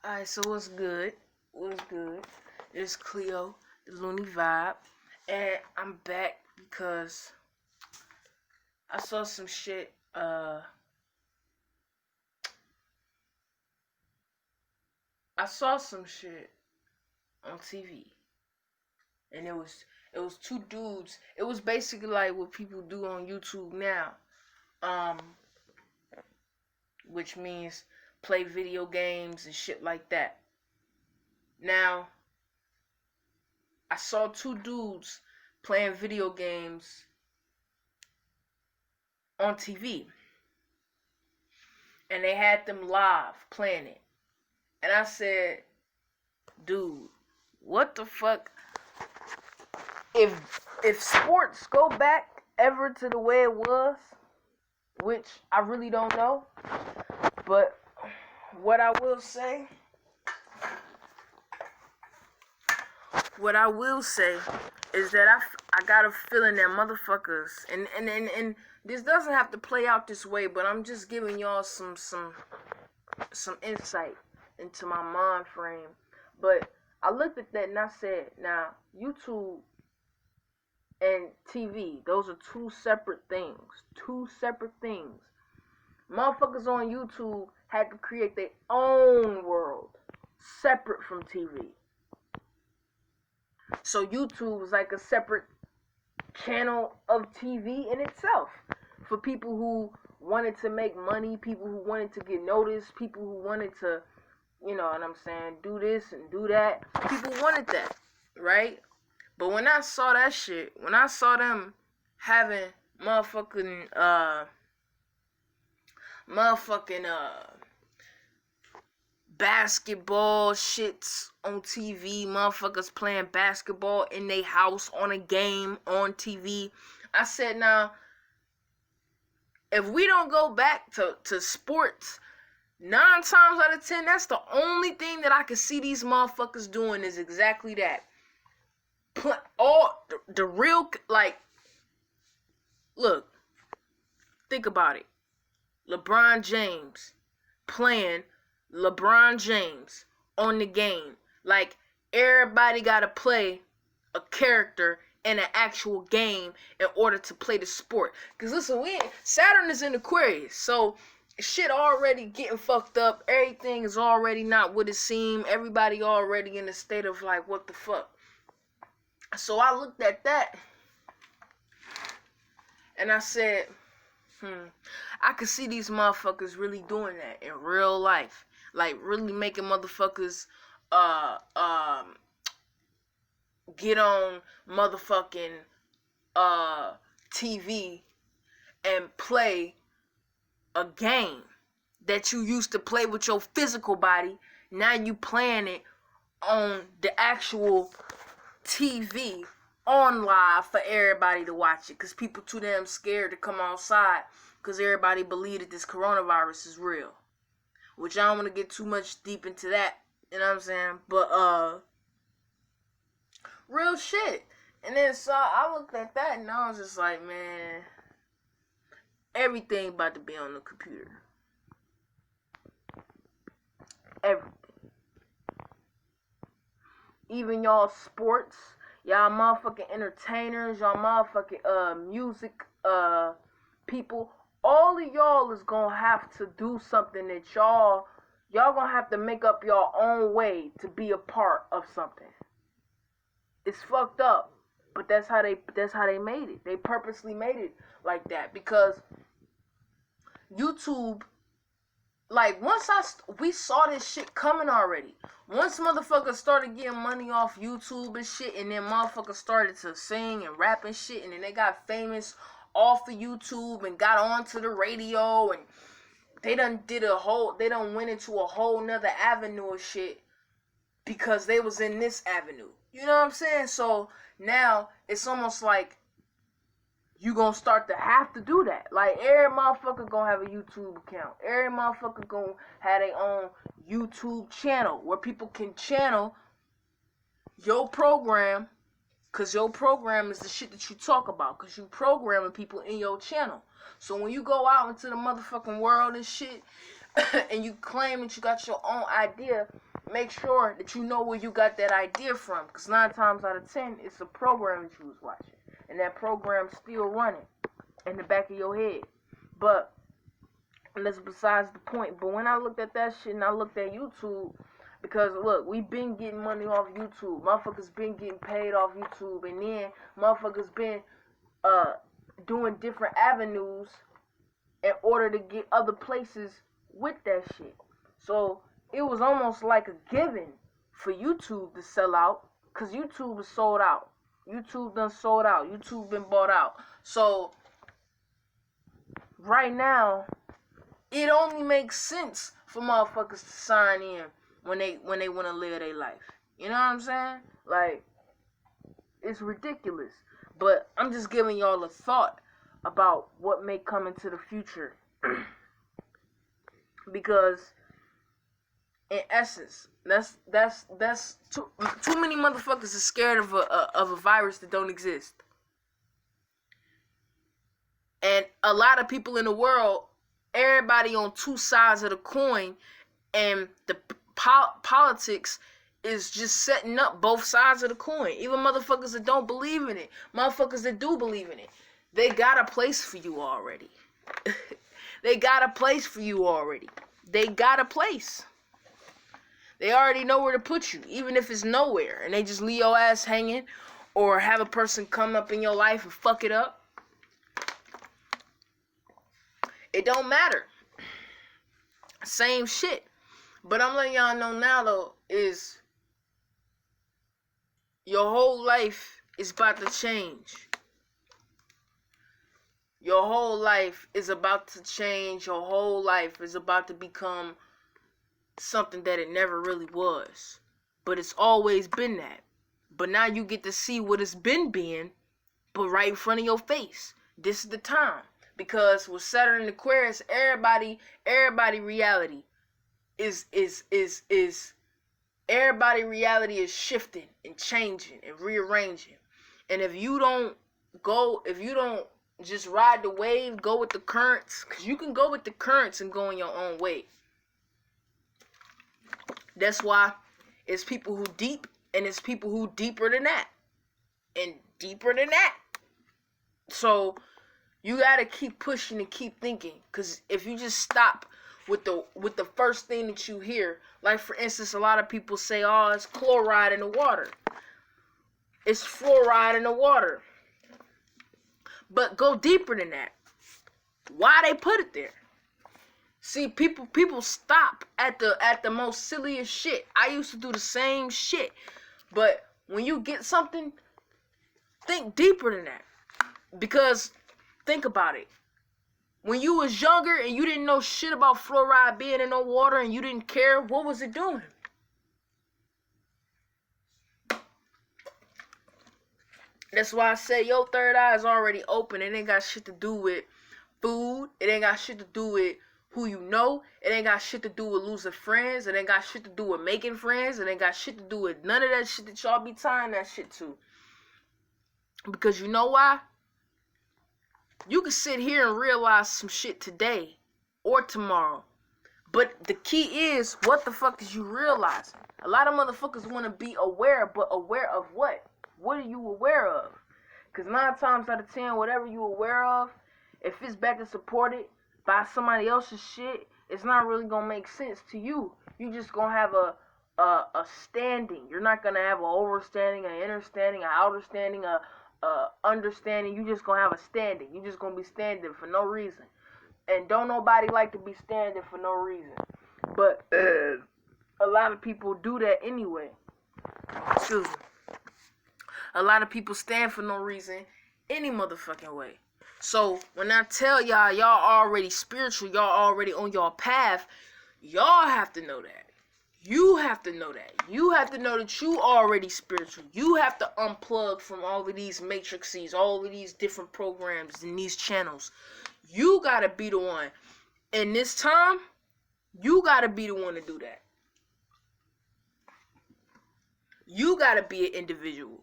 Alright, so what's good? What's good? It's Cleo, the Looney Vibe, and I'm back because I saw some shit. I saw some shit on TV, and it was two dudes. It was basically like what people do on YouTube now, um, which means play video games and shit like that. Now, I saw two dudes playing video games on TV, and they had them live playing it. And I said, dude, what the fuck? If sports go back ever to the way it was, which I really don't know, but what I will say is that I got a feeling that motherfuckers, and this doesn't have to play out this way, but I'm just giving y'all some insight into my mind frame. But I looked at that and I said, now, YouTube and TV, those are two separate things. Two separate things. Motherfuckers on YouTube had to create their own world, separate from TV. So YouTube was like a separate channel of TV in itself. For people who wanted to make money, people who wanted to get noticed, people who wanted to, you know what I'm saying, do this and do that. People wanted that, right? But when I saw that shit, when I saw them having motherfucking basketball shits on TV, motherfuckers playing basketball in their house on a game on TV, I said, now, if we don't go back to sports, 9 times out of 10, that's the only thing that I can see these motherfuckers doing is exactly that. All the real, like, look, think about it. LeBron James playing LeBron James on the game. Like, everybody gotta play a character in an actual game in order to play the sport. Cause listen, Saturn is in Aquarius, so shit already getting fucked up. Everything is already not what it seemed. Everybody already in a state of like, what the fuck? So I looked at that and I said, I could see these motherfuckers really doing that in real life. Like, really making motherfuckers get on motherfucking TV and play a game that you used to play with your physical body. Now you playing it on the actual TV on live for everybody to watch it, because people too damn scared to come outside because everybody believe that this coronavirus is real, which I don't want to get too much deep into that, you know what I'm saying, but real shit. And then so I looked at that and I was just like, man, everything about to be on the computer. Everything. Even y'all sports, y'all motherfucking entertainers, y'all motherfucking music people, all of y'all is gonna have to do something that y'all gonna have to make up your own way to be a part of something. It's fucked up, but that's how they made it. They purposely made it like that because YouTube, like, we saw this shit coming already. Once motherfuckers started getting money off YouTube and shit, and then motherfuckers started to sing and rap and shit, and then they got famous off of YouTube and got onto the radio, and they done went into a whole nother avenue of shit because they was in this avenue. You know what I'm saying? So now it's almost like you gonna start to have to do that. Like, every motherfucker gonna have a YouTube account. Every motherfucker gonna have their own YouTube channel where people can channel your program, because your program is the shit that you talk about, because you programming people in your channel. So when you go out into the motherfucking world and shit, and you claim that you got your own idea, make sure that you know where you got that idea from. Because 9 times out of 10, it's a program that you was watching. And that program's still running in the back of your head. But that's besides the point. But when I looked at that shit and I looked at YouTube, because look, we been getting money off YouTube. Motherfuckers been getting paid off YouTube. And then motherfuckers been doing different avenues in order to get other places with that shit. So it was almost like a given for YouTube to sell out, because YouTube is sold out. YouTube done sold out. YouTube been bought out. So right now, it only makes sense for motherfuckers to sign in when they want to live their life. You know what I'm saying? Like, it's ridiculous. But I'm just giving y'all a thought about what may come into the future. Because in essence, that's too many motherfuckers are scared of a virus that don't exist. And a lot of people in the world, everybody on two sides of the coin, and the politics is just setting up both sides of the coin. Even motherfuckers that don't believe in it, motherfuckers that do believe in it, they got a place for you already. They got a place for you already. They got a place. They already know where to put you, even if it's nowhere, and they just leave your ass hanging, or have a person come up in your life and fuck it up. It don't matter. Same shit. But I'm letting y'all know now, though, is your whole life is about to change. Your whole life is about to change. Your whole life is about to become something that it never really was. But it's always been that. But now you get to see what it's been being, but right in front of your face. This is the time. Because with Saturn and Aquarius, everybody reality is everybody reality is shifting and changing and rearranging. And if you don't just ride the wave, go with the currents, because you can go with the currents and go in your own way. That's why it's people who deep, and it's people who deeper than that, and deeper than that. So you gotta keep pushing and keep thinking, because if you just stop with the first thing that you hear, like for instance, a lot of people say, "Oh, it's chloride in the water. It's fluoride in the water." But go deeper than that. Why they put it there? See, people stop at the most silliest shit. I used to do the same shit. But when you get something, think deeper than that. Because think about it. When you was younger and you didn't know shit about fluoride being in no water and you didn't care, what was it doing? That's why I say your third eye is already open. It ain't got shit to do with food. It ain't got shit to do with who you know. It ain't got shit to do with losing friends. It ain't got shit to do with making friends. It ain't got shit to do with none of that shit that y'all be tying that shit to. Because you know why? You can sit here and realize some shit today or tomorrow. But the key is, what the fuck is you realizing? A lot of motherfuckers want to be aware, but aware of what? What are you aware of? Because 9 times out of 10, whatever you aware of, if it's backed and supported by somebody else's shit, it's not really going to make sense to you. You just going to have a standing. You're not going to have an overstanding, an understanding, an outerstanding, a understanding. You just going to have a standing. You just going to be standing for no reason. And don't nobody like to be standing for no reason. But a lot of people do that anyway. Excuse me. A lot of people stand for no reason any motherfucking way. So when I tell y'all already spiritual, y'all already on your path, y'all have to know that. You have to know that. You have to know that you already spiritual. You have to unplug from all of these matrices, all of these different programs and these channels. You gotta be the one. And this time, you gotta be the one to do that. You gotta be an individual.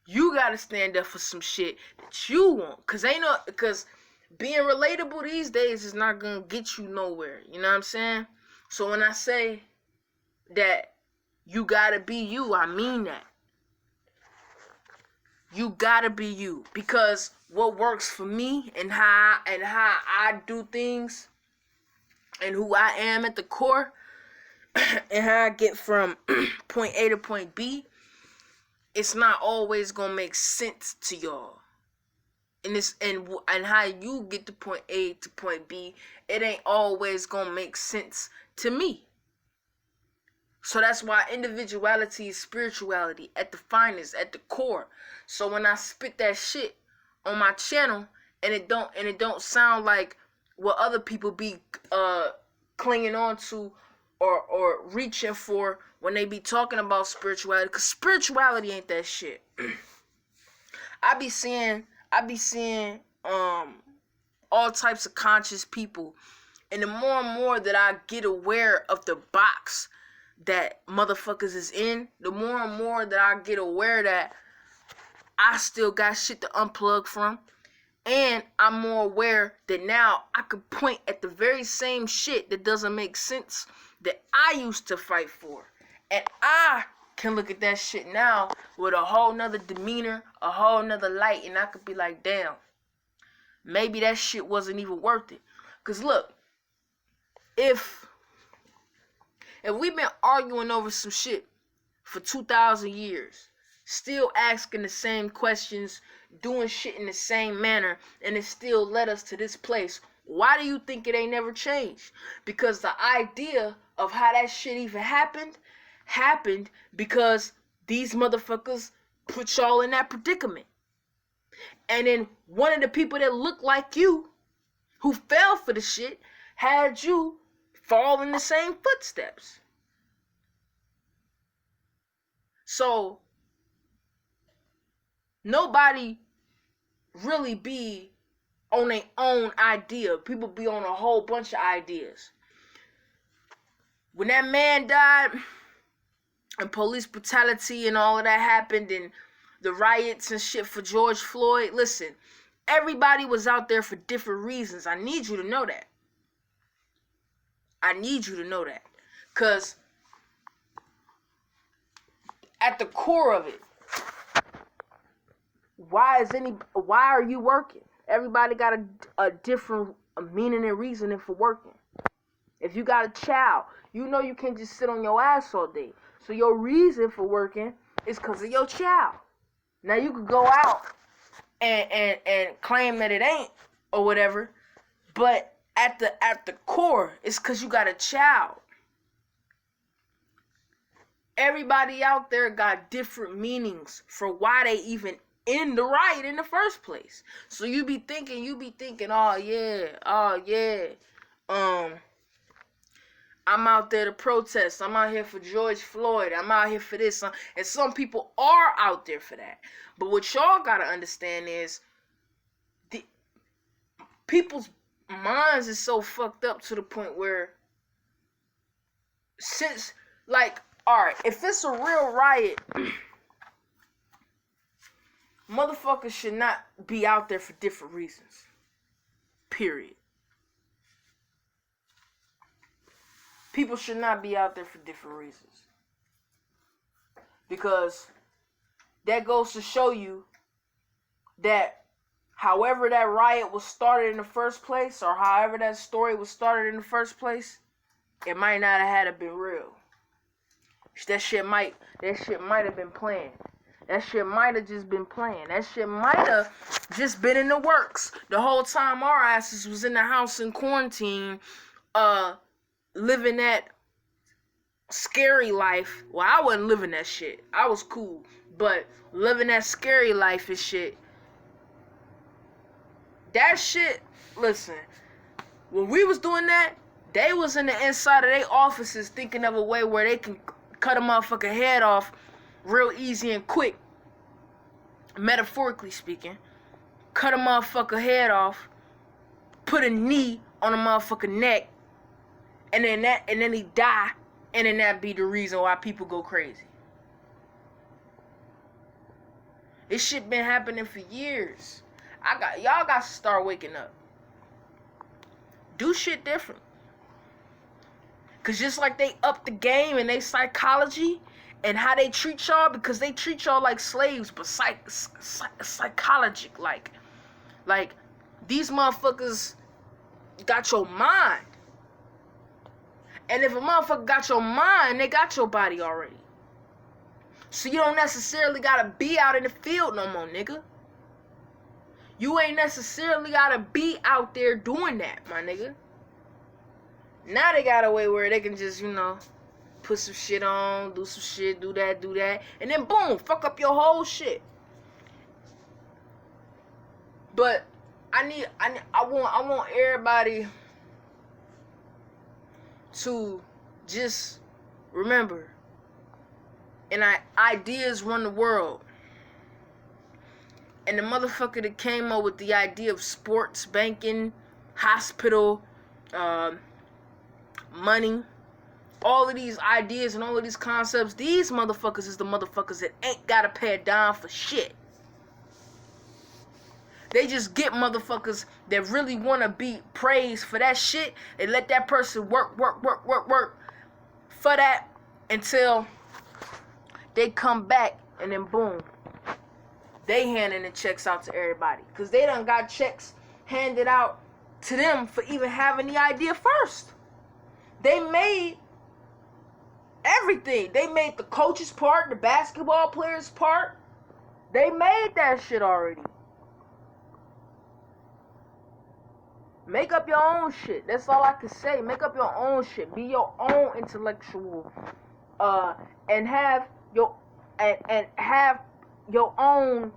You gotta stand up for some shit that you want. Cause being relatable these days is not gonna get you nowhere. You know what I'm saying? So when I say that you gotta be you, I mean that. You gotta be you, because what works for me and how I do things and who I am at the core and how I get from point A to point B, it's not always gonna make sense to y'all. And how you get to point A to point B, it ain't always gonna make sense to me. So that's why individuality is spirituality at the finest, at the core. So when I spit that shit on my channel and it don't sound like what other people be clinging on to or reaching for when they be talking about spirituality, cause spirituality ain't that shit. I be seeing all types of conscious people, and the more and more that I get aware of the box that motherfuckers is in, the more and more that I get aware that I still got shit to unplug from. And I'm more aware that now I could point at the very same shit that doesn't make sense that I used to fight for. And I can look at that shit now with a whole nother demeanor, a whole nother light, and I could be like, damn, maybe that shit wasn't even worth it. Cause look, if we've been arguing over some shit for 2,000 years, still asking the same questions, doing shit in the same manner, and it still led us to this place, why do you think it ain't never changed? Because the idea of how that shit even happened because these motherfuckers put y'all in that predicament. And then one of the people that looked like you, who fell for the shit, had you fall in the same footsteps. So nobody really be on their own idea. People be on a whole bunch of ideas. When that man died and police brutality and all of that happened and the riots and shit for George Floyd, listen, everybody was out there for different reasons. I need you to know that. I need you to know that. Because at the core of it, why are you working? Everybody got a different meaning and reasoning for working. If you got a child, you know you can't just sit on your ass all day. So your reason for working is because of your child. Now you could go out and claim that it ain't or whatever, but at the core, it's because you got a child. Everybody out there got different meanings for why they even in the riot in the first place. So you be thinking, oh yeah, I'm out there to protest. I'm out here for George Floyd. I'm out here for this. And some people are out there for that. But what y'all gotta understand is the people's minds is so fucked up to the point where since, like, alright, if it's a real riot, motherfuckers should not be out there for different reasons. Period. People should not be out there for different reasons. Because that goes to show you that however that riot was started in the first place, or however that story was started in the first place, it might not have had to been real. That shit might have been planned. That shit might have just been playing. That shit might have just been in the works the whole time our asses was in the house in quarantine, living that scary life. Well, I wasn't living that shit. I was cool. But living that scary life and shit. That shit, listen, when we was doing that, they was in the inside of their offices thinking of a way where they can cut a motherfucker head off real easy and quick. Metaphorically speaking. Cut a motherfucker head off, put a knee on a motherfucker neck, and then he die, and then that be the reason why people go crazy. This shit been happening for years. Y'all got to start waking up. Do shit different. Because just like they up the game in their psychology and how they treat y'all, because they treat y'all like slaves, but psychologic, like these motherfuckers got your mind. And if a motherfucker got your mind, they got your body already. So you don't necessarily gotta be out in the field no more, nigga. You ain't necessarily gotta be out there doing that, my nigga. Now they got a way where they can just, put some shit on, do some shit, do that, and then boom, fuck up your whole shit. But I want everybody to just remember, and ideas run the world. And the motherfucker that came up with the idea of sports, banking, hospital, money, all of these ideas and all of these concepts, these motherfuckers is the motherfuckers that ain't gotta pay a dime for shit. They just get motherfuckers that really want to be praised for that shit. They let that person work for that until they come back, and then boom, they handing the checks out to everybody. Because they done got checks handed out to them for even having the idea first. They made everything. They made the coach's part, the basketball player's part. They made that shit already. Make up your own shit. That's all I can say. Make up your own shit. Be your own intellectual. And have your own.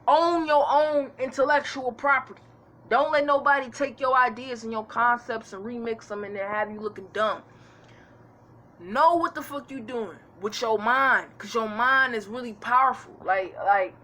Own your own intellectual property. Don't let nobody take your ideas and your concepts and remix them and then have you looking dumb. Know what the fuck you doing with your mind, because your mind is really powerful. Like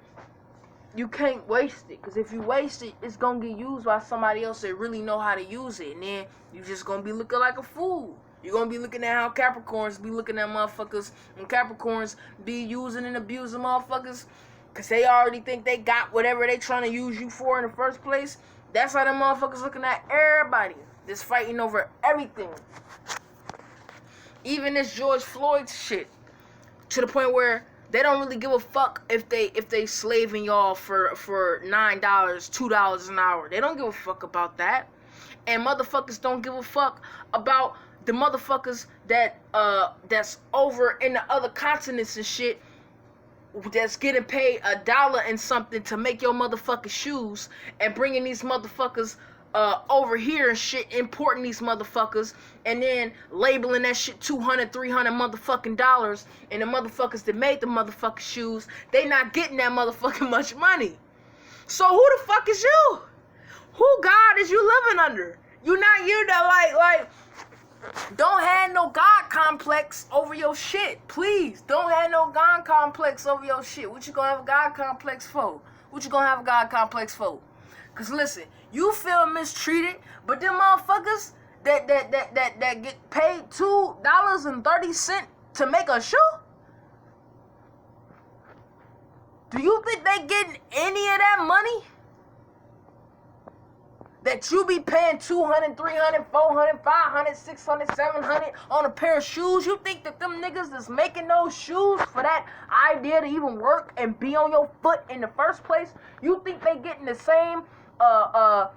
you can't waste it, because if you waste it, it's gonna get used by somebody else that really know how to use it, and then you just gonna be looking like a fool. You're gonna be looking at how Capricorns be looking at motherfuckers, and Capricorns be using and abusing motherfuckers because they already think they got whatever they trying to use you for in the first place. That's how them motherfuckers looking at everybody that's fighting over everything. Even this George Floyd shit, to the point where they don't really give a fuck if they slaving y'all for $9, $2 an hour. They don't give a fuck about that. And motherfuckers don't give a fuck about the motherfuckers that's over in the other continents and shit, that's getting paid $1 and something to make your motherfucking shoes, and bringing these motherfuckers over here and shit, importing these motherfuckers, and then labeling that shit $200, $300 motherfucking dollars, and the motherfuckers that made the motherfucking shoes, they not getting that motherfucking much money. So who the fuck is you? Who God is you living under? You that like don't have no God complex over your shit. Please, don't have no God complex over your shit. What you gonna have a God complex for? What you gonna have a God complex for? Cause listen, you feel mistreated, but them motherfuckers that get paid $2.30 to make a shoe, do you think they getting any of that money? That you be paying $200, $300, $400, $500, $600, $700 on a pair of shoes? You think that them niggas that's making those shoes for that idea to even work and be on your foot in the first place, you think they getting the same amount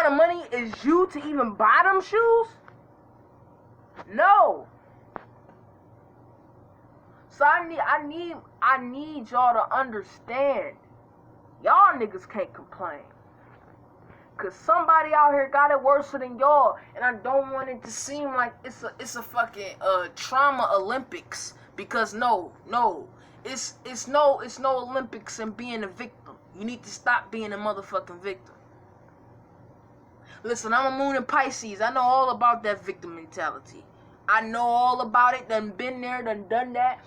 of money as you to even buy them shoes? No. So I need y'all to understand. Y'all niggas can't complain. Cause somebody out here got it worse than y'all, and I don't want it to seem like it's a fucking trauma Olympics. Because no, it's no Olympics in being a victim. You need to stop being a motherfucking victim. Listen, I'm a moon in Pisces. I know all about that victim mentality. I know all about it. Done been there, done that,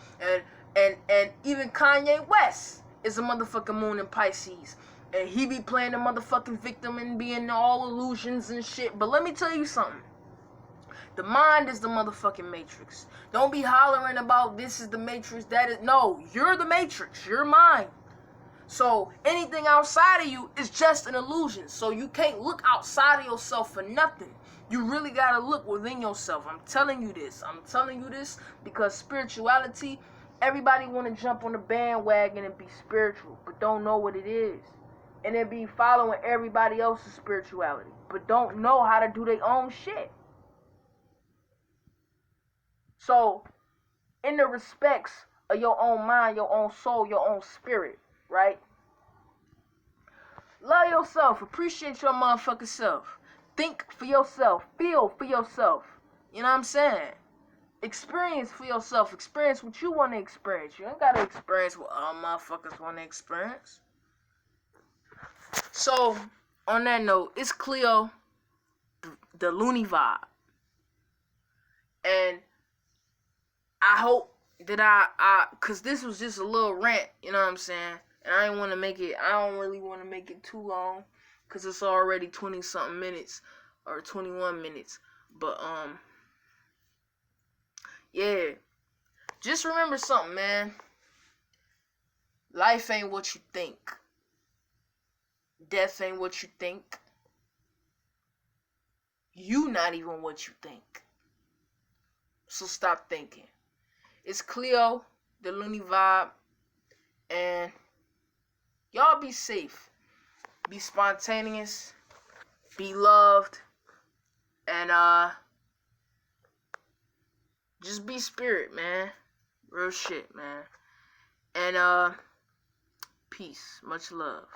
and even Kanye West is a motherfucking moon in Pisces. And he be playing the motherfucking victim and being all illusions and shit. But let me tell you something. The mind is the motherfucking matrix. Don't be hollering about this is the matrix, that is. No, you're the matrix. You're mine. So anything outside of you is just an illusion. So you can't look outside of yourself for nothing. You really gotta look within yourself. I'm telling you this. I'm telling you this because spirituality, everybody wanna jump on the bandwagon and be spiritual, but don't know what it is. And then be following everybody else's spirituality, but don't know how to do their own shit. So, in the respects of your own mind, your own soul, your own spirit, right? Love yourself. Appreciate your motherfucking self. Think for yourself. Feel for yourself. You know what I'm saying? Experience for yourself. Experience what you want to experience. You ain't got to experience what all motherfuckers want to experience. So, on that note, it's Cleo, the Looney Vibe. And I hope that cause this was just a little rant, you know what I'm saying? And I don't really want to make it too long, cause it's already 20 something minutes, or 21 minutes. But, yeah. Just remember something, man. Life ain't what you think. Death ain't what you think. You not even what you think. So stop thinking. It's Cleo, the Looney Vibe, and y'all be safe. Be spontaneous. Be loved. And just be spirit, man. Real shit, man. And peace. Much love.